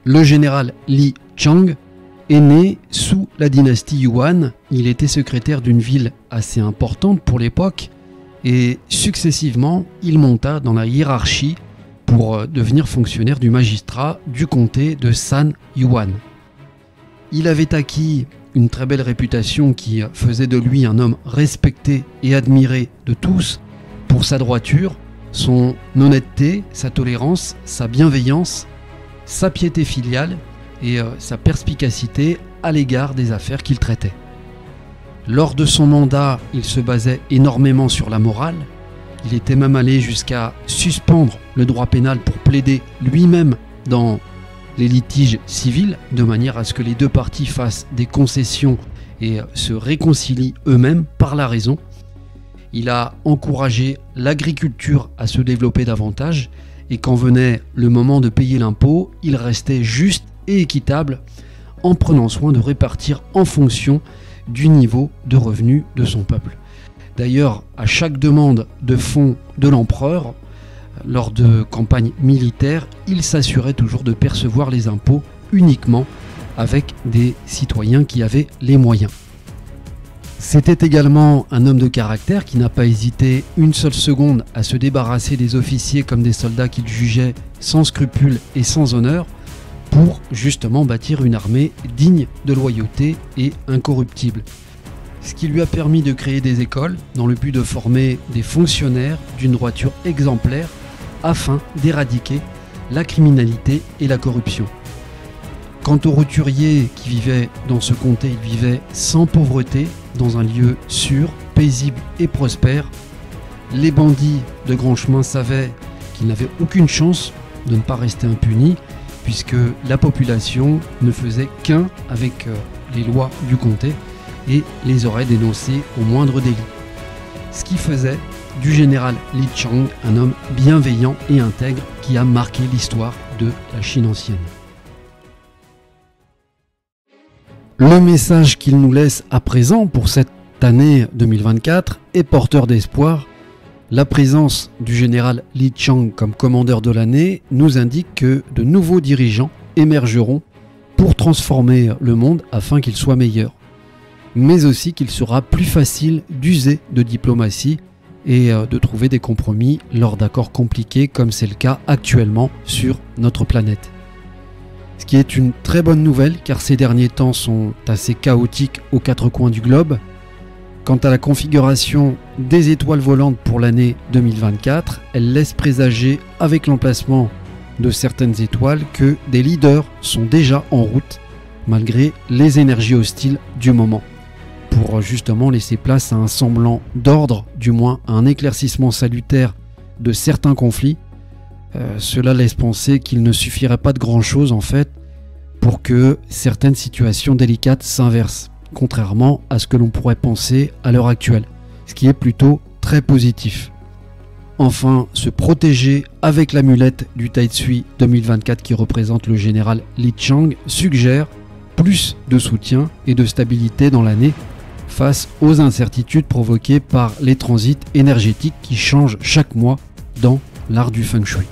Le général Li Chang est né sous la dynastie Yuan. Il était secrétaire d'une ville assez importante pour l'époque et successivement, il monta dans la hiérarchie pour devenir fonctionnaire du magistrat du comté de San Yuan. Il avait acquis une très belle réputation qui faisait de lui un homme respecté et admiré de tous pour sa droiture, son honnêteté, sa tolérance, sa bienveillance, sa piété filiale et sa perspicacité à l'égard des affaires qu'il traitait. Lors de son mandat, il se basait énormément sur la morale. Il était même allé jusqu'à suspendre le droit pénal pour plaider lui-même dans les litiges civils, de manière à ce que les deux parties fassent des concessions et se réconcilient eux-mêmes par la raison. Il a encouragé l'agriculture à se développer davantage et quand venait le moment de payer l'impôt, il restait juste et équitable en prenant soin de répartir en fonction du niveau de revenus de son peuple. D'ailleurs, à chaque demande de fonds de l'empereur, lors de campagnes militaires, il s'assurait toujours de percevoir les impôts uniquement avec des citoyens qui avaient les moyens. C'était également un homme de caractère qui n'a pas hésité une seule seconde à se débarrasser des officiers comme des soldats qu'il jugeait sans scrupules et sans honneur pour justement bâtir une armée digne de loyauté et incorruptible. Ce qui lui a permis de créer des écoles dans le but de former des fonctionnaires d'une droiture exemplaire afin d'éradiquer la criminalité et la corruption. Quant aux roturiers qui vivaient dans ce comté, ils vivaient sans pauvreté, dans un lieu sûr, paisible et prospère. Les bandits de grand chemin savaient qu'ils n'avaient aucune chance de ne pas rester impunis, puisque la population ne faisait qu'un avec les lois du comté et les aurait dénoncés au moindre délit. Ce qui faisait du général Li Chang un homme bienveillant et intègre qui a marqué l'histoire de la Chine ancienne. Le message qu'il nous laisse à présent pour cette année 2024 est porteur d'espoir. La présence du général Li Chang comme commandeur de l'année nous indique que de nouveaux dirigeants émergeront pour transformer le monde afin qu'il soit meilleur, mais aussi qu'il sera plus facile d'user de diplomatie et de trouver des compromis lors d'accords compliqués comme c'est le cas actuellement sur notre planète. Ce qui est une très bonne nouvelle car ces derniers temps sont assez chaotiques aux quatre coins du globe. Quant à la configuration des étoiles volantes pour l'année 2024, elle laisse présager avec l'emplacement de certaines étoiles que des leaders sont déjà en route malgré les énergies hostiles du moment, pour justement laisser place à un semblant d'ordre, du moins à un éclaircissement salutaire de certains conflits. Cela laisse penser qu'il ne suffirait pas de grand-chose en fait pour que certaines situations délicates s'inversent, contrairement à ce que l'on pourrait penser à l'heure actuelle, ce qui est plutôt très positif. Enfin, se protéger avec l'amulette du Tai Tsui 2024 qui représente le général Li Chang suggère plus de soutien et de stabilité dans l'année face aux incertitudes provoquées par les transits énergétiques qui changent chaque mois dans l'art du Feng Shui.